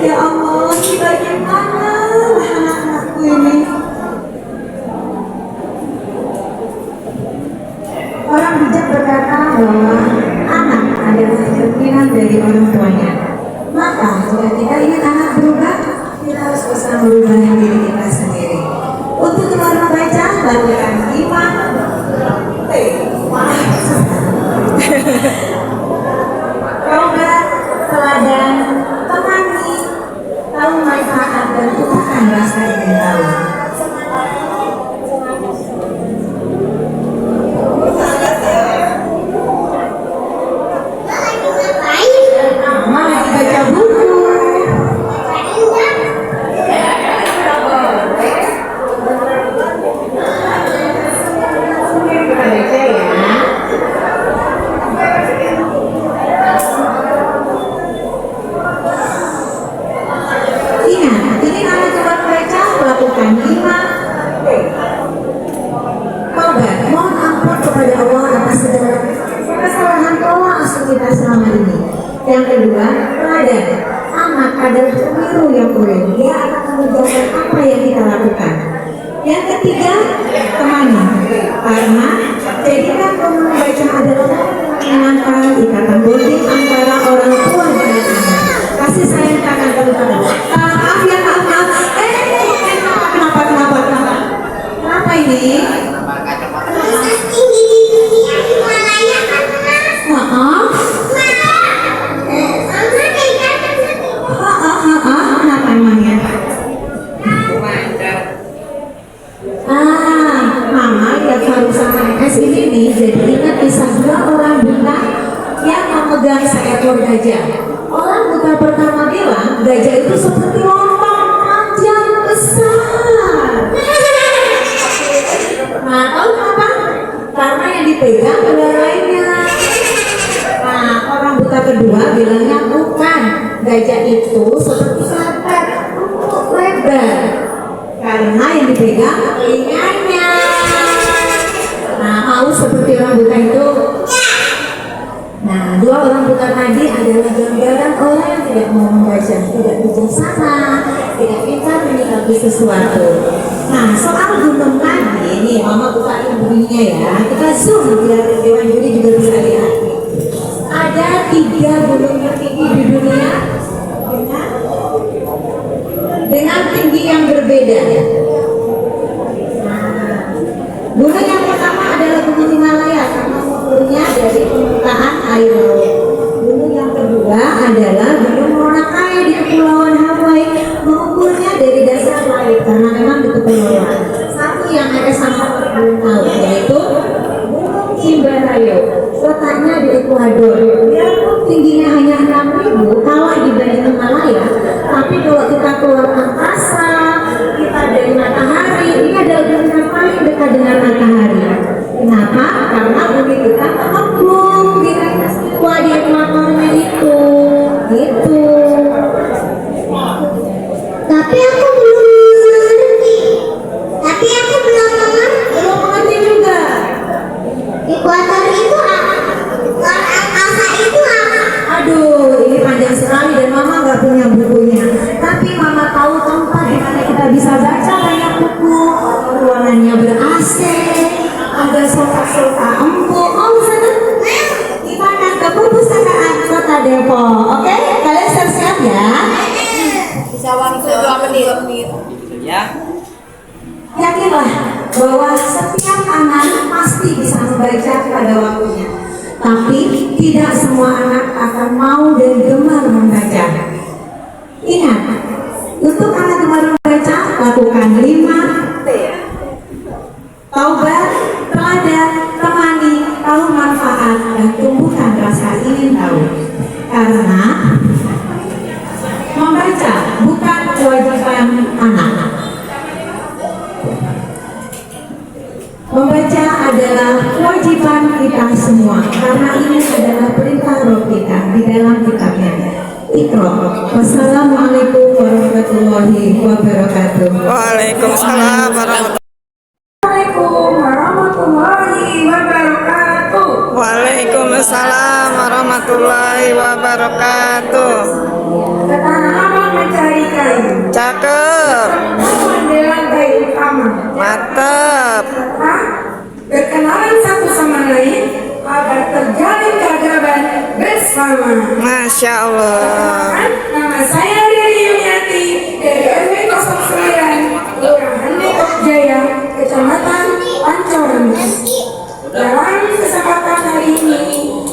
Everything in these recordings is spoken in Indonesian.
Ya Allah, ini bagaimana anak-anakku ini? Orang bijak berkata bahwa anak adalah cerminan dari orang tuanya. Maka jika kita ingin anak berubah, kita harus bisa merubah diri kita sendiri. Untuk teman membaca, lakukan 5 T. Coba teladan, temani, tahu manfaat dan tumbuhkan rasa ingin tahu. Lagi baca buku. Yang kedua, teladan. Anak adalah pemiru yang boleh. Dia akan mengerjakan apa yang kita lakukan. Yang ketiga, temani. Karena jadikan momen membaca adalah menangkal ikatan bonding antara orang tua dan anak. Kasih sayang akan terutama. Maaf ya, maaf. Kenapa ini? Mama lihat Farusa MS ini nih, jadi ingat kisah 2 orang buta yang memegang seekor gajah. Orang buta pertama bilang gajah itu seperti lontong panjang besar. Nah, tahu kenapa? Karena yang dipegang ada lainnya. Nah, orang buta kedua bilangnya bukan, gajah itu seperti karpet lebar. Karena yang dipegang telinganya. Nah, mau seperti orang buta itu? Nah, 2 orang buta tadi adalah gambaran orang yang tidak mau membaca, tidak bijaksana, tidak pintar menyikapi sesuatu. Nah, soal gunung tadi, nih mama bukain bunyinya ya. Kita zoom biar Dewan Juri juga bisa lihat. Ada 3 gunung tertinggi di dunia dengan tinggi yang berbeda. Gunung yang pertama adalah Gunung Himalaya karena mengukurnya dari permukaan air laut. Gunung yang kedua adalah Gunung Boracay di Kepulauan Hawaii, mengukurnya dari dasar laut karena memang di kepulauan. Satu yang ada sama belum tahu, yaitu Gunung Chimborazo, letaknya di Ekuador. Biarpun tingginya hanya 6.000 kalah dibanding Himalaya, tapi kalau kita keluar angkasa, kita dari matahari, ini adalah gunung yang paling dekat dengan matahari. Kenapa? Karena bumi kita mengepung di atas di ekuatornya itu, gitu. Tapi aku belum mengerti. Belum mengerti juga. Ekuator itu apa? Angkasa itu apa? Aduh, ini panjang sekali dan mama nggak punya bukunya. Tapi mama tahu tempat di mana kita bisa baca banyak buku. Ruangannya ber-AC, ada sofa-sofa empuk. Oh, sana di mana? Ke perpustakaan Kota Depok. Oke, kalian siap-siap ya. Bisa waktu 2 menit. Ya. Yakinlah bahwa setiap anak pasti bisa membaca pada waktunya. Tapi tidak semua anak akan mau dan gemar membaca. Ingat, untuk anak gemar membaca, lakukan 5 T. Taubat, teladan, temani, tahu manfaat, dan tumbuhkan rasa ingin tahu. Karena membaca bukan kewajiban anak. Membaca adalah kewajiban kita semua, karena ini adalah perintah roh kita di dalam kitabnya. Iqra. Wassalamualaikum warahmatullahi wabarakatuh. Waalaikumsalam warahmatullahi wabarakatuh. Waalaikumsalam warahmatullahi warahmatullahi wabarakatuh. Ke Tanah Abang mencari kayu. Cakep. Pertemuan di lantai utama. Mantap. Berkenalan satu sama lain agar terjalin keakraban bersama. Masya Allah. Nama saya Riri Yuliati dari RW 09 Kelurahan Depok Jaya, Kecamatan Pancoran. Dalam kesempatan hari ini,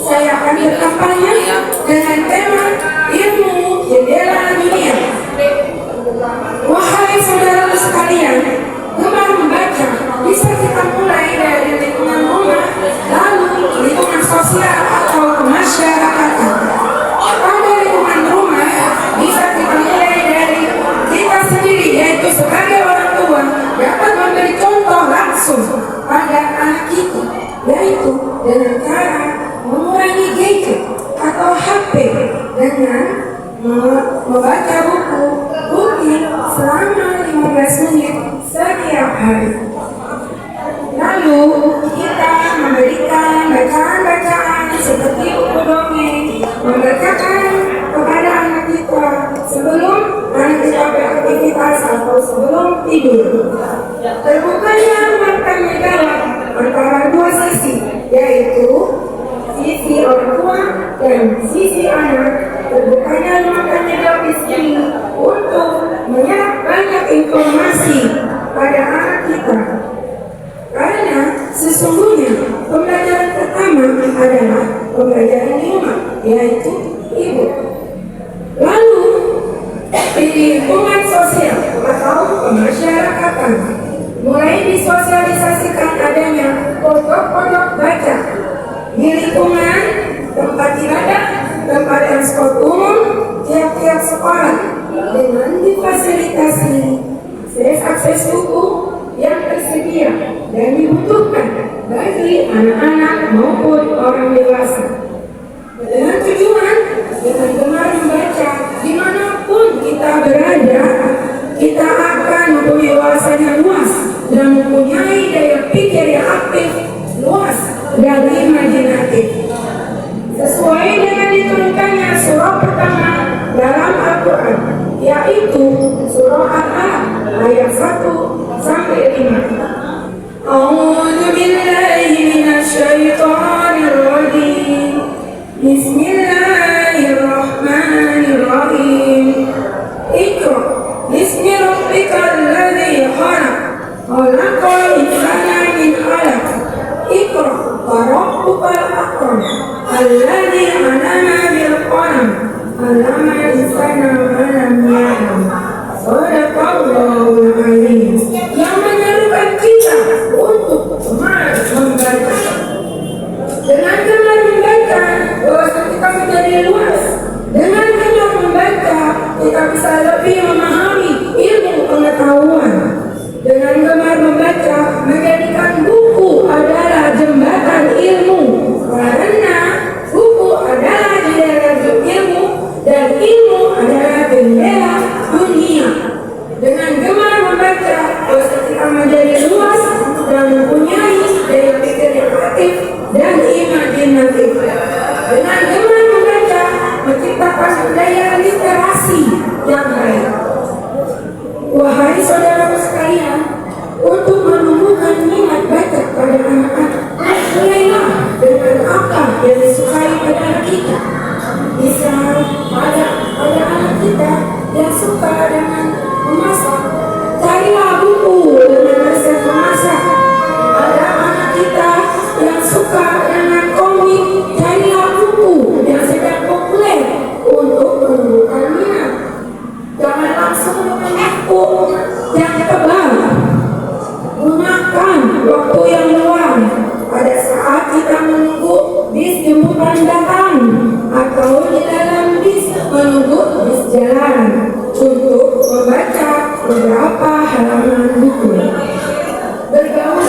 saya akan berkampanye dengan tema ilmu jendela dunia. Wahai saudara sekalian, gemar membaca bisa kita mulai dari lingkungan rumah, lalu lingkungan sosial atau kemasyarakatan. Pada lingkungan rumah bisa kita mulai dari kita sendiri, yaitu sebagai orang tua dapat memberi contoh langsung pada anak kita, yaitu dengan cara mengurangi gadget atau HP dengan membaca buku rutin selama 15 menit setiap hari. Lalu kita memberikan bacaan-bacaan seperti buku dongeng, membacakan kepada anak kita sebelum anak kita beraktivitas atau sebelum tidur. Terbukanya rumah tangga dalam antara dua sisi, yaitu sisi orang tua dan sisi anak. Terbukanya rumah tangga di sini untuk menyerap banyak informasi pada anak kita. Karena sesungguhnya pembelajaran pertama adalah pembelajaran di rumah, yaitu ibu. Lalu di lingkungan sosial atau pemasyarakatan mulai disosialisasikan adanya pondok-pondok baca di lingkungan tempat ibadah, tempat transport umum, tiap-tiap sekolah dengan difasilitasi akses buku yang tersedia dan dibutuhkan bagi anak-anak maupun orang dewasa. Dengan tujuan dengan gemar membaca dimanapun kita berada, kita akan mempunyai wawasan yang luas dan mempunyai daya pikir yang aktif, luas dan imajinatif. Sesuai dengan diturunkannya surah pertama dalam Al-Quran, yaitu surah Al-Alaq ayat 1 sampai 5. A'udzu billahi minasyaitonir rajim. Bismillahirrahmanirrahim. Iqra bismi rabbikal ladzi khalaq. Khalaqal insana min 'alaq. Iqra wa rabbukal akram. Alladzi 'allama bil qalam. 'Allamal insana ma lam ya'lam. Shadaqallahul 'azim. Yang menyerukan kita untuk gemar membaca. Dengan gemar membaca, wawasan kita menjadi luas. Dengan gemar membaca, kita bisa lebih memahami ilmu pengetahuan. Dengan gemar membaca, menjadikan buku adalah jembatan ilmu. Karena buku adalah jendela ilmu dan ilmu adalah jendela dunia. Dengan gemar membaca, wawasan kita menjadi luas dan mempunyai daya pikir yang aktif dan imajinatif. Dengan gemar membaca, menciptakan budaya literasi yang baik. Wahai saudara sekalian, untuk menumbuhkan minat baca pada anak-anak, mulailah dengan apa yang disukai pada anak kita. Misal pada anak kita yang suka dengan memasak, carilah buku dengan resep memasak. Ada anak kita yang suka dengan komik, carilah buku yang sedang populer untuk menumbuhkan minat. Jangan langsung dengan buku yang tebal. Gunakan waktu yang luang pada saat kita menunggu bis jemputan datang atau di dalam bis menunggu bis jalan untuk membaca beberapa halaman buku. Bergaul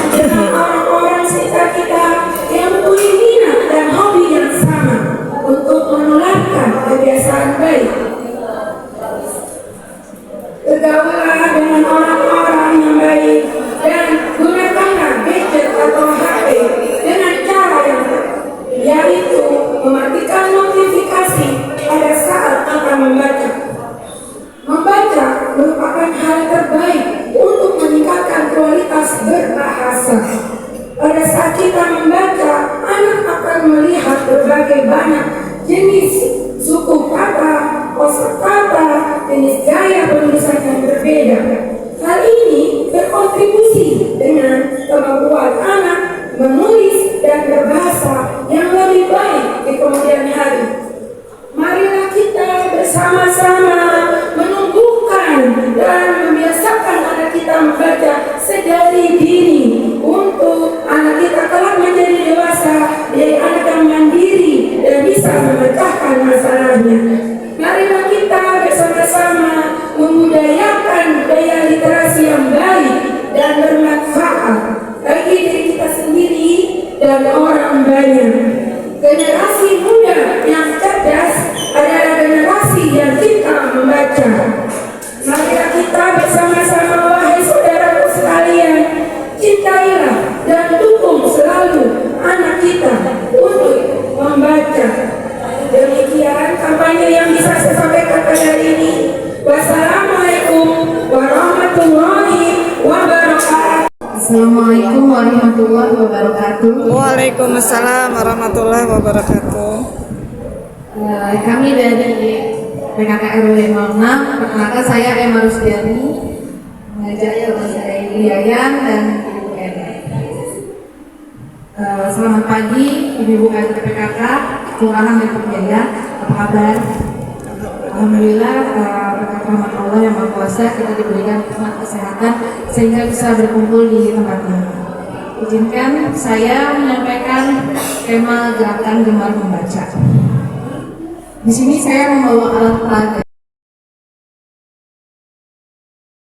dengan orang-orang sekitar kita yang mempunyai minat dan hobi yang sama untuk menularkan kebiasaan baik. Bergaulah dengan orang-orang yang baik dan gunakanlah gadget atau HP dengan cara yang yaitu mematikan bersama-sama menumbuhkan dan membiasakan anak kita membaca sedari dini untuk anak kita kelak menjadi dewasa, jadi anak yang mandiri dan bisa memecahkan masalahnya. Marilah kita bersama-sama membudayakan budaya literasi yang baik dan bermanfaat bagi diri kita sendiri dan orang banyak. Generasi muda yang cerdas adalah generasi yang cinta membaca. Marilah kita bersama-sama, wahai saudaraku sekalian, cintailah dan dukung selalu anak kita untuk membaca. Demikian kampanye yang bisa saya sampaikan pada hari ini. Wassalamualaikum warahmatullahi wabarakatuh. Assalamualaikum warahmatullahi wabarakatuh. Waalaikumsalam warahmatullahi wabarakatuh. Kami dari PKKRW 06, perkenalkan saya Emma Rusdiani, mengajar kelas Yayan dan Ibu Eni. Selamat pagi Ibu Kader PKK, Kelurahan Depok Jaya. Apa kabar? Alhamdulillah, berkat rahmat Allah yang Maha Kuasa kita diberikan nikmat kesehatan sehingga bisa berkumpul di tempat ini. Izinkan saya menyampaikan tema gerakan gemar membaca. Di sini saya membawa alat peraga.